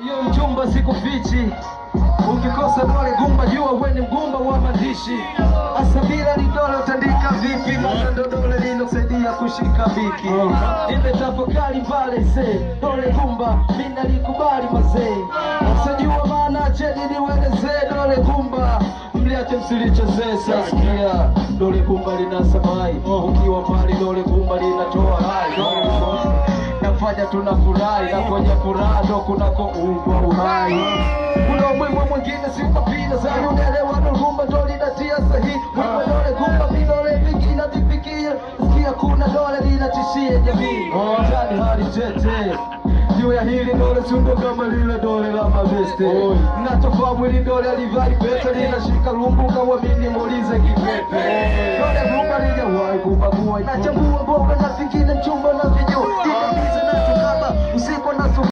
Yo mjumba sikufichi, ukikosa dole gumba jua wewe ni mgumba wa maandishi. Asabira ni dole utandika vipi, maana ndo dole linosaidia kushika biki. Nimetafakari pale se, dole gumba, mimi nalikubali mazee. Usijua maana cheni niwelezee dole gumba, mliache msilichezee sasikia. Dole gumba linasamai, ukiwa mbali dole gumba linatoa hai. Nafanya tunafurahi na kwenye furaha ndo kunako umbwa uhai. Kuna umwimwe mwingine si mapina zani unaelewa ndo gumba ndo linatia sahihi. Mwimwe dole gumba vidole vingi na vifikia. Sikia kuna dole linatishia jamii. Tani hali tete juu ya hili dole sundo kama lile dole la mabeste. Natofahamu hili dole alivai pete linashika lumbu kawamini muulize kipepe. Dole gumba lijawahi kubagua inachambua mboga na vingine mchumba na vinyo.